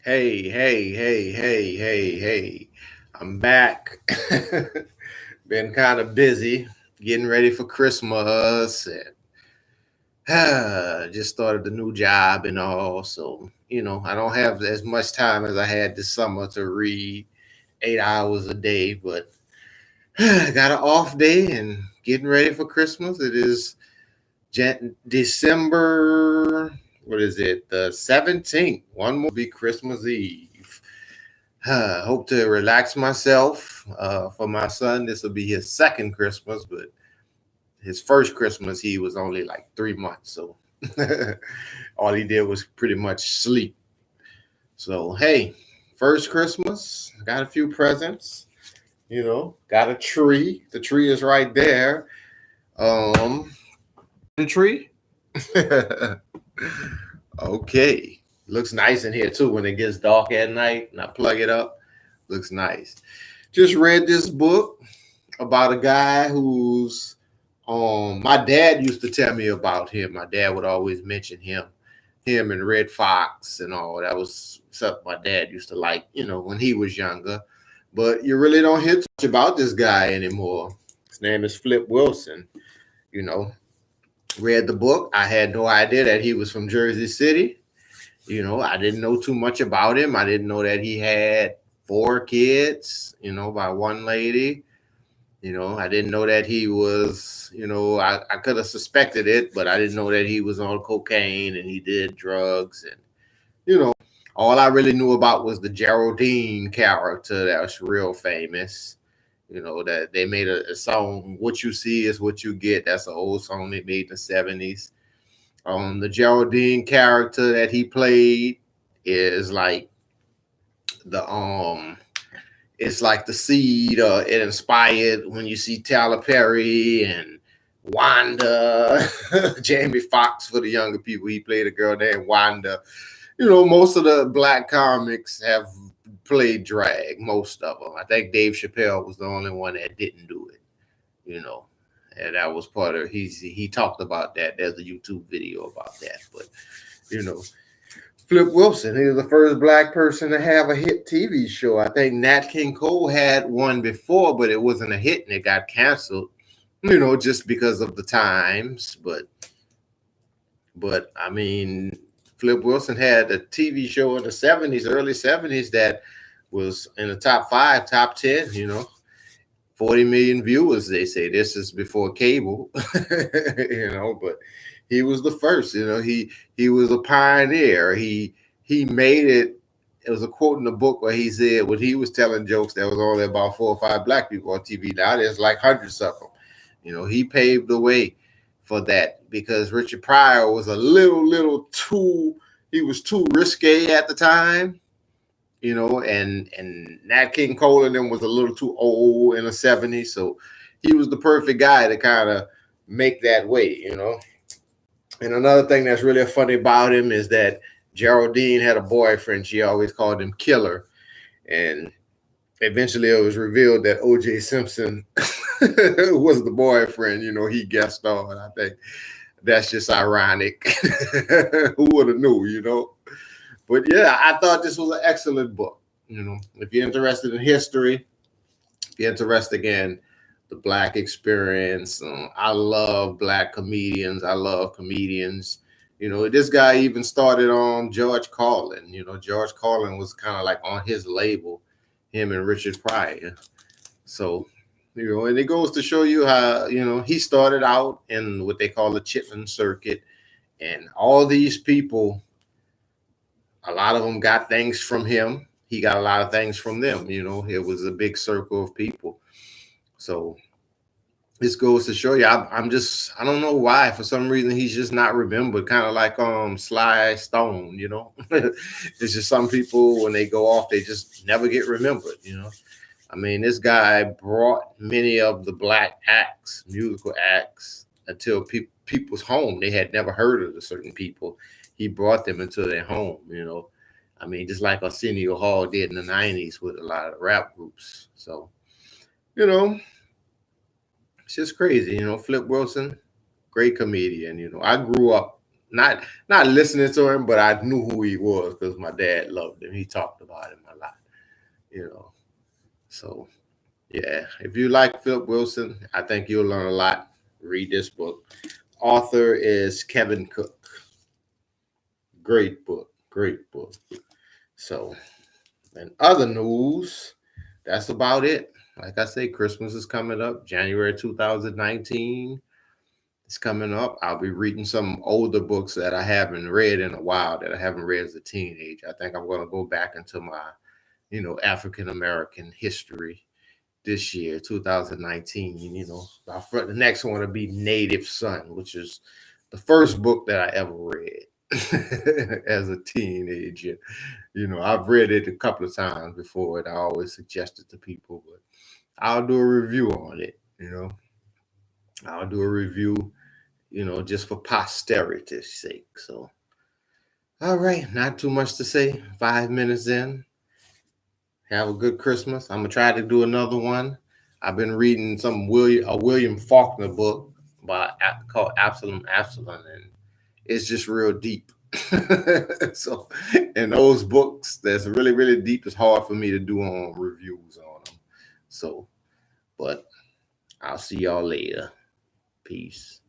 Hey. I'm back. Been kind of busy getting ready for Christmas and just started the new job and all. So, I don't have as much time as I had this summer to read 8 hours a day, but got an off day and getting ready for Christmas. It is December, what is it? The 17th. One more be Christmas Eve. Hope to relax myself. For my son, this will be his second Christmas, but his first Christmas, he was only like 3 months. So all he did was pretty much sleep. So, hey, first Christmas, got a few presents, got a tree. The tree is right there. Um, the tree? Okay. Looks nice in here too when it gets dark at night and I plug it up. Looks nice. Just read this book about a guy who's my dad used to tell me about him. My dad would always mention him and Red Fox and all. That was something my dad used to like, when he was younger. But you really don't hear much about this guy anymore. His name is Flip Wilson. You know, read the book. I had no idea that he was from Jersey City. I didn't know too much about him. I didn't know that he had four kids, by one lady. I didn't know that he was, I could have suspected it, but I didn't know that he was on cocaine and he did drugs. And, all I really knew about was the Geraldine character that was real famous. That they made a song, What You See Is What You Get. That's an old song they made in the 70s. The Geraldine character that he played is like the it's like the seed it inspired when you see Tyler Perry and Wanda, Jamie Foxx for the younger people. He played a girl named Wanda. Most of the black comics have played drag, most of them. I think Dave Chappelle was the only one that didn't do it, you know. And that was part of he talked about that. There's a YouTube video about that. But you know, Flip Wilson, he was the first black person to have a hit TV show. I think Nat King Cole had one before, but it wasn't a hit and it got canceled, just because of the times. But I mean, Flip Wilson had a TV show in the 70s, early 70s that was in the top five, top 10, 40 million viewers, they say. This is before cable, but he was the first, he was a pioneer. He made it. It was a quote in the book where he said when he was telling jokes, there was only about 4 or 5 black people on TV. Now there's like hundreds of them. He paved the way for that because Richard Pryor was a little too, he was too risque at the time, and Nat King Cole and them was a little too old in the 70s. So he was the perfect guy to kind of make that way. And another thing that's really funny about him is that Geraldine had a boyfriend. She always called him Killer. And eventually it was revealed that O.J. Simpson was the boyfriend. He guessed on. I think that's just ironic. Who would have knew? But yeah, I thought this was an excellent book. If you're interested in history, if you're interested in the black experience, I love black comedians. I love comedians. This guy even started on George Carlin. George Carlin was kind of like on his label, him and Richard Pryor. So, and it goes to show you how, he started out in what they call the Chitlin Circuit. And all these people, a lot of them got things from him. He got a lot of things from them. It was a big circle of people. So this goes to show you, I don't know why. For some reason, he's just not remembered. Kind of like Sly Stone. It's just some people when they go off, they just never get remembered. I mean, this guy brought many of the black acts, musical acts, until people's home. They had never heard of the certain people. He brought them into their home. I mean, just like Arsenio Hall did in the 90s with a lot of rap groups. So, you know, it's just crazy. Flip Wilson, great comedian. I grew up not listening to him, but I knew who he was because my dad loved him. He talked about him a lot, you know. So yeah, if you like Philip Wilson, I think you'll learn a lot. Read this book. Author is Kevin Cook. Great book. Great book. So, and other news, that's about it. Like I say, Christmas is coming up, January 2019. It's coming up. I'll be reading some older books that I haven't read in a while, that I haven't read as a teenager. I think I'm going to go back into my, African American history this year, 2019. The next one will be Native Son, which is the first book that I ever read as a teenager. I've read it a couple of times before, and I always suggest it to people, but I'll do a review on it. I'll do a review, just for posterity's sake. So, all right, not too much to say. 5 minutes in. Have a good Christmas. I'm gonna try to do another one. I've been reading a William Faulkner book called Absalom, and it's just real deep. So, and those books that's really, really deep, is hard for me to do on reviews on them. So, but I'll see y'all later. Peace.